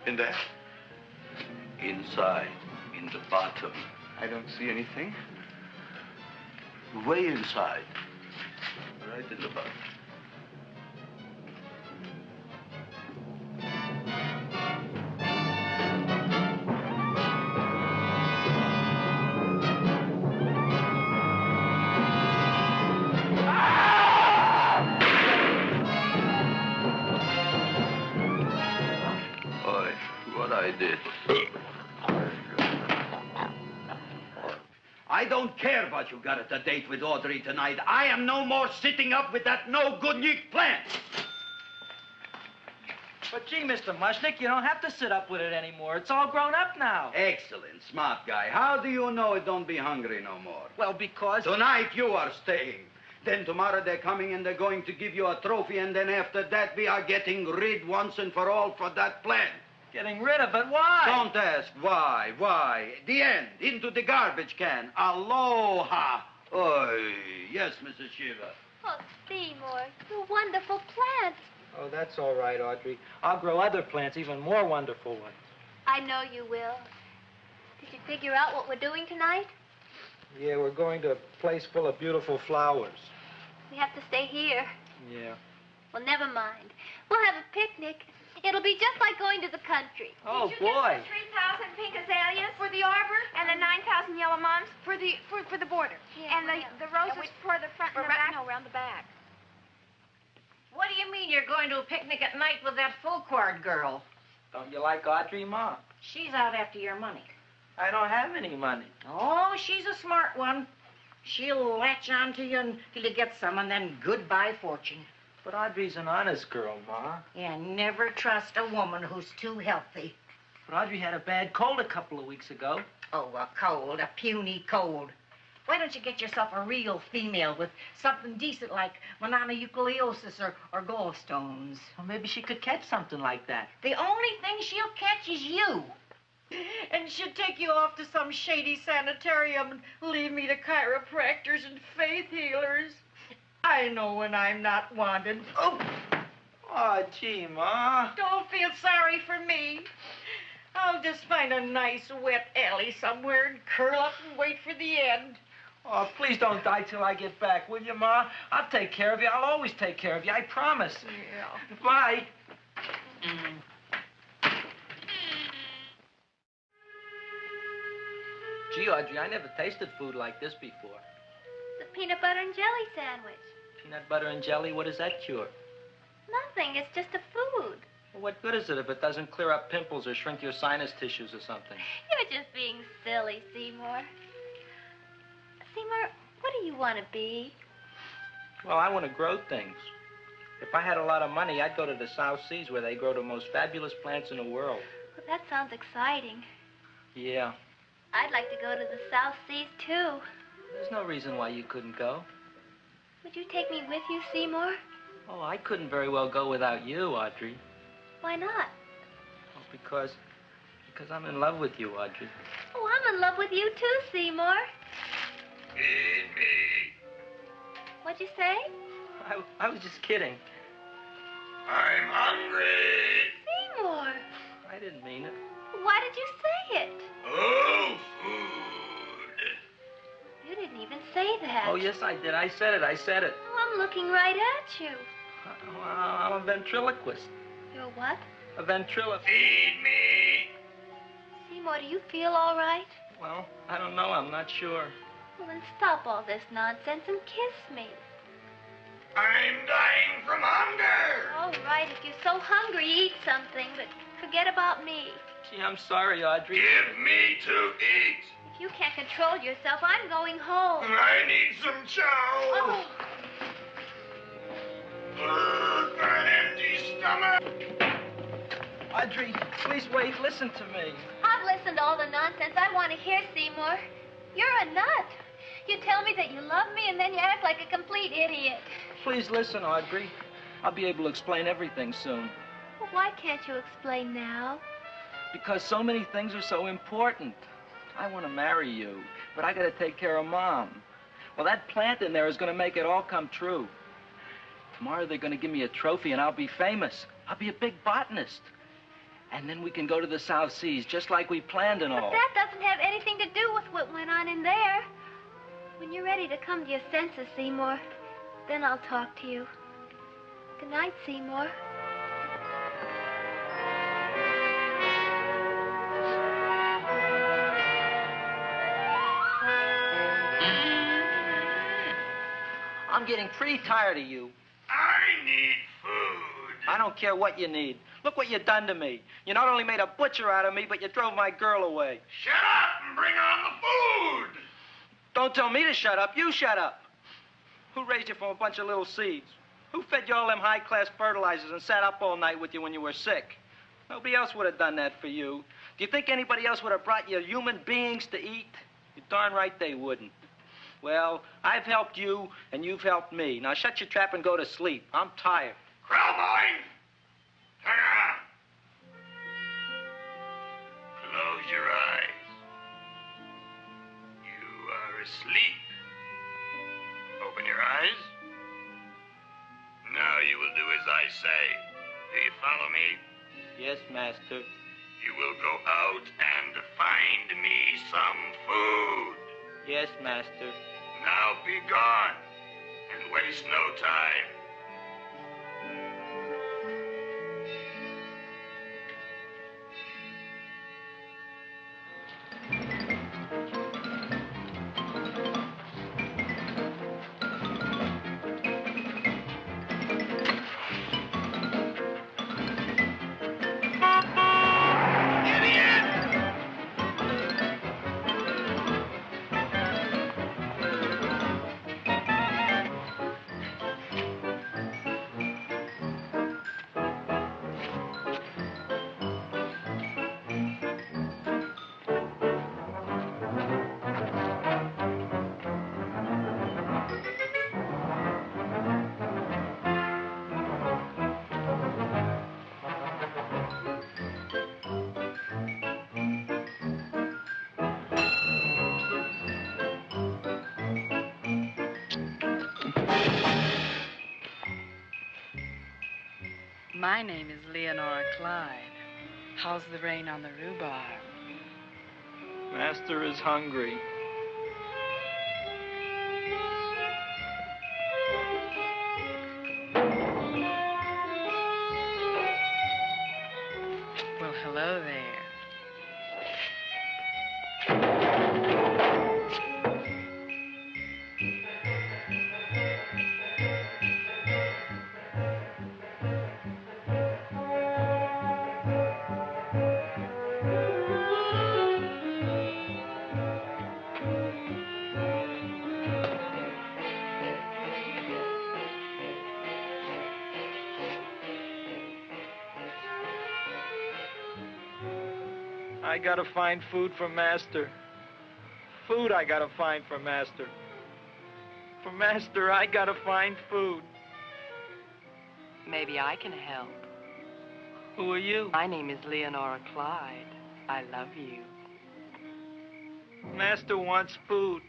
In there? Inside, in the bottom. I don't see anything. Way inside. Right in the bottom. I don't care what you got at the date with Audrey tonight. I am no more sitting up with that no-good Nick plant. But gee, Mr. Mushnik, you don't have to sit up with it anymore. It's all grown up now. Excellent, smart guy. How do you know it don't be hungry no more? Well, because... Tonight you are staying. Then tomorrow they're coming and they're going to give you a trophy, and then after that we are getting rid once and for all for that plant. Getting rid of it? Why? Don't ask why. The end. Into the garbage can. Aloha. Oy. Yes, Mrs. Shiva. Oh, Seymour, you wonderful plant. Oh, that's all right, Audrey. I'll grow other plants, even more wonderful ones. I know you will. Did you figure out what we're doing tonight? Yeah, we're going to a place full of beautiful flowers. We have to stay here. Yeah. Well, never mind. We'll have a picnic. It'll be just like going to the country. Oh, Did you boy. get the 3,000 pink azaleas for the arbor and the 9,000 yellow mums for the border? Yeah, and the roses for the front and the back? No, around the back. What do you mean you're going to a picnic at night with that Fulquard girl? Don't you like Audrey, Ma? She's out after your money. I don't have any money. Oh, she's a smart one. She'll latch on to you until you get some, and then goodbye fortune. But Audrey's an honest girl, Ma. Yeah, never trust a woman who's too healthy. But Audrey had a bad cold a couple of weeks ago. Oh, a cold, a puny cold. Why don't you get yourself a real female with something decent like mononucleosis or gallstones? Well, maybe she could catch something like that. The only thing she'll catch is you. And she'd take you off to some shady sanitarium and leave me to chiropractors and faith healers. I know when I'm not wanted. Oh, gee, Ma. Don't feel sorry for me. I'll just find a nice wet alley somewhere and curl up and wait for the end. Oh, please don't die till I get back, will you, Ma? I'll take care of you. I'll always take care of you. I promise. Yeah. Bye. Gee, Audrey, I never tasted food like this before. The peanut butter and jelly sandwich. Peanut butter and jelly, what does that cure? Nothing. It's just a food. Well, what good is it if it doesn't clear up pimples or shrink your sinus tissues or something? You're just being silly, Seymour. Seymour, what do you want to be? Well, I want to grow things. If I had a lot of money, I'd go to the South Seas where they grow the most fabulous plants in the world. Well, that sounds exciting. Yeah. I'd like to go to the South Seas, too. There's no reason why you couldn't go. Would you take me with you, Seymour? Oh, I couldn't very well go without you, Audrey. Why not? Oh, because I'm in love with you, Audrey. Oh, I'm in love with you, too, Seymour. Feed me. What'd you say? I was just kidding. I'm hungry. Seymour. I didn't mean it. Why did you say it? Oh, food. You didn't even say that. Oh, yes, I did. I said it. Oh, I'm looking right at you. I'm a ventriloquist. You're what? A ventriloquist. Feed me. Seymour, do you feel all right? Well, I don't know. I'm not sure. Well, then stop all this nonsense and kiss me. I'm dying from hunger. All right, if you're so hungry, eat something, but forget about me. Gee, I'm sorry, Audrey. Give me to eat. If you can't control yourself, I'm going home. I need some chow. Oh. An empty stomach. Audrey, please wait. Listen to me. I've listened to all the nonsense I want to hear, Seymour. You're a nut. You tell me that you love me, and then you act like a complete idiot. Please listen, Audrey. I'll be able to explain everything soon. Well, why can't you explain now? Because so many things are so important. I want to marry you, but I got to take care of Mom. Well, that plant in there is going to make it all come true. Tomorrow they're going to give me a trophy, and I'll be famous. I'll be a big botanist. And then we can go to the South Seas, just like we planned and all. But that doesn't have anything to do with what went on in there. When you're ready to come to your senses, Seymour, then I'll talk to you. Good night, Seymour. I'm getting pretty tired of you. I need food. I don't care what you need. Look what you done to me. You not only made a butcher out of me, but you drove my girl away. Shut up and bring on the food. Don't tell me to shut up. You shut up. Who raised you from a bunch of little seeds? Who fed you all them high-class fertilizers and sat up all night with you when you were sick? Nobody else would have done that for you. Do you think anybody else would have brought you human beings to eat? You're darn right they wouldn't. Well, I've helped you, and you've helped me. Now shut your trap and go to sleep. I'm tired. Krelborn, turn around. Close your eyes. You are asleep. Open your eyes. Now you will do as I say. Do you follow me? Yes, Master. You will go out and find me some food. Yes, Master. Now be gone and waste no time. My name is Leonora Clyde. How's the rain on the rhubarb? Master is hungry. Well, hello there. I gotta find food for Master. Food I gotta find for Master. For Master, I gotta find food. Maybe I can help. Who are you? My name is Leonora Clyde. I love you. Master wants food.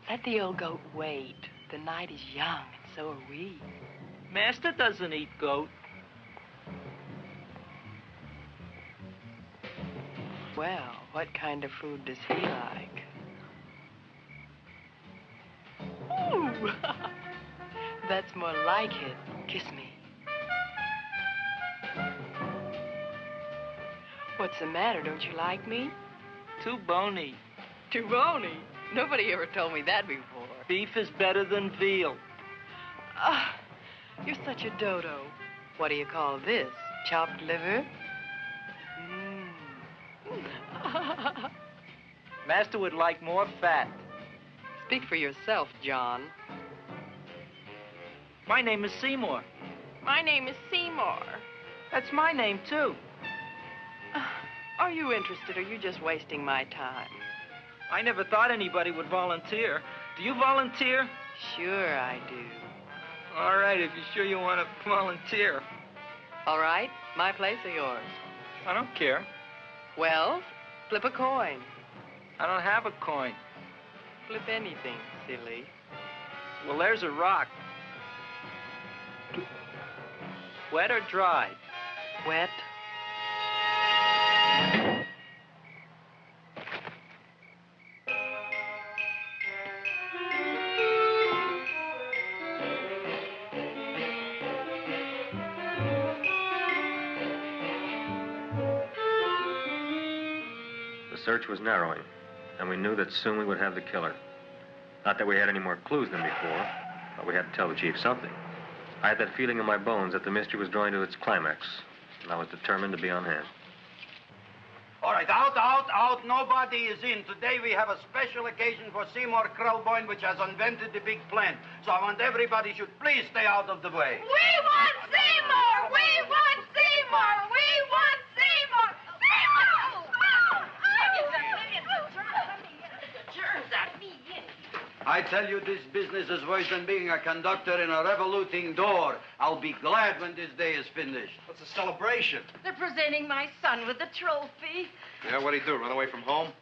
Let the old goat wait. The night is young, and so are we. Master doesn't eat goat. Well, what kind of food does he like? Ooh! That's more like it. Kiss me. What's the matter? Don't you like me? Too bony. Too bony? Nobody ever told me that before. Beef is better than veal. Ah, you're such a dodo. What do you call this? Chopped liver? Master would like more fat. Speak for yourself, John. My name is Seymour. My name is Seymour. That's my name, too. Are you interested, or are you just wasting my time? I never thought anybody would volunteer. Do you volunteer? Sure I do. All right, if you're sure you want to volunteer. All right, my place or yours? I don't care. Well, flip a coin. I don't have a coin. Flip anything, silly. Well, there's a rock. Wet or dry? Wet. The search was narrowing, and we knew that soon we would have the killer. Not that we had any more clues than before, but we had to tell the chief something. I had that feeling in my bones that the mystery was drawing to its climax, and I was determined to be on hand. All right, out. Nobody is in. Today we have a special occasion for Seymour Krelborn, which has invented the big plan. So I want everybody should please stay out of the way. We want Seymour! We want Seymour! We want Seymour! I tell you, this business is worse than being a conductor in a revoluting door. I'll be glad when this day is finished. What's a celebration? They're presenting my son with a trophy. Yeah, what'd he do, run away from home?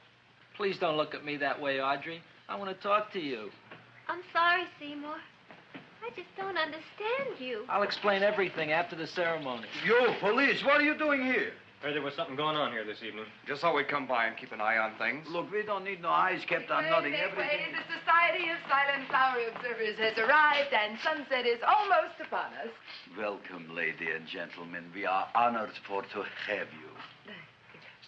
Please don't look at me that way, Audrey. I want to talk to you. I'm sorry, Seymour. I just don't understand you. I'll explain everything after the ceremony. You, police, what are you doing here? Heard there was something going on here this evening. Just thought we'd come by and keep an eye on things. Look, we don't need no eyes kept on nothing. Everything. The Society of Silent Flower Observers has arrived, and sunset is almost upon us. Welcome, lady and gentlemen. We are honored for to have you.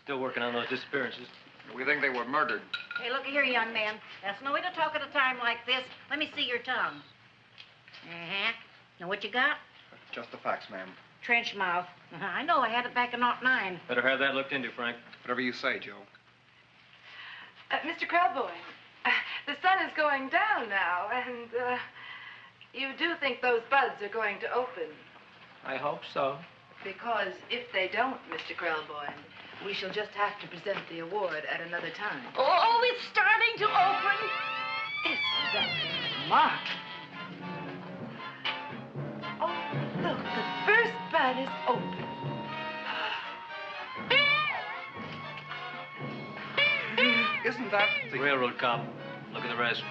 Still working on those disappearances. We think they were murdered. Hey, look here, young man. That's no way to talk at a time like this. Let me see your tongue. Uh-huh. Now, what you got? Just the facts, ma'am. Trench mouth. I know. I had it back in '09. Better have that looked into, Frank. Whatever you say, Joe. Mr. Krelborn, the sun is going down now, and you do think those buds are going to open? I hope so. Because if they don't, Mr. Krelborn, we shall just have to present the award at another time. Oh, it's starting to open. Isn't that smart? Oh, look, the first bud is open. Isn't that the railroad cop? Look at the rest.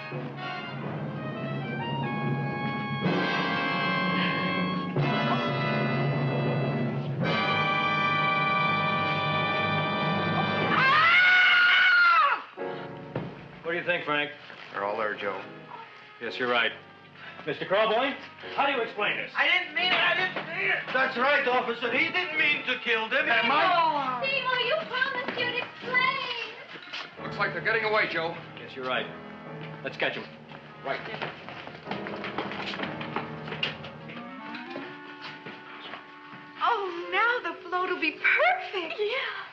you think, Frank? They're all there, Joe. Yes, you're right. Mr. Krelborn, how do you explain this? I didn't mean it. That's right, officer. He didn't mean to kill them. Seymour, you promised you'd explain. Looks like they're getting away, Joe. Yes, you're right. Let's catch them. Right. Oh, now the float will be perfect. Yeah.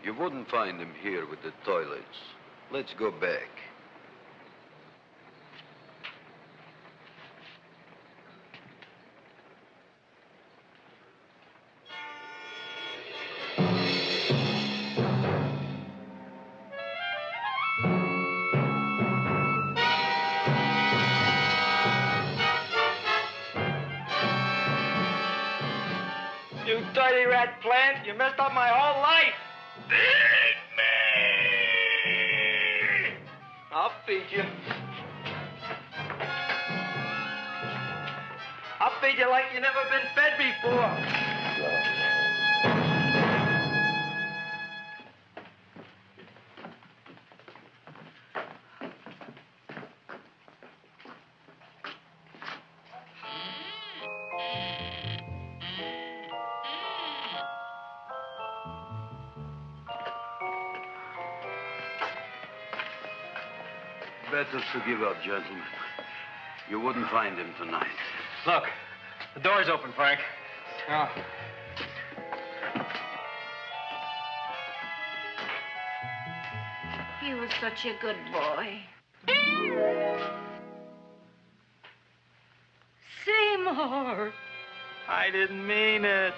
You wouldn't find him here with the toilets. Let's go back. You dirty rat plant. You messed up my whole life. I'll feed you. I'll feed you like you've never been fed before. Better to give up, gentlemen. You wouldn't find him tonight. Look, the door's open, Frank. Oh. He was such a good boy. Seymour. I didn't mean it.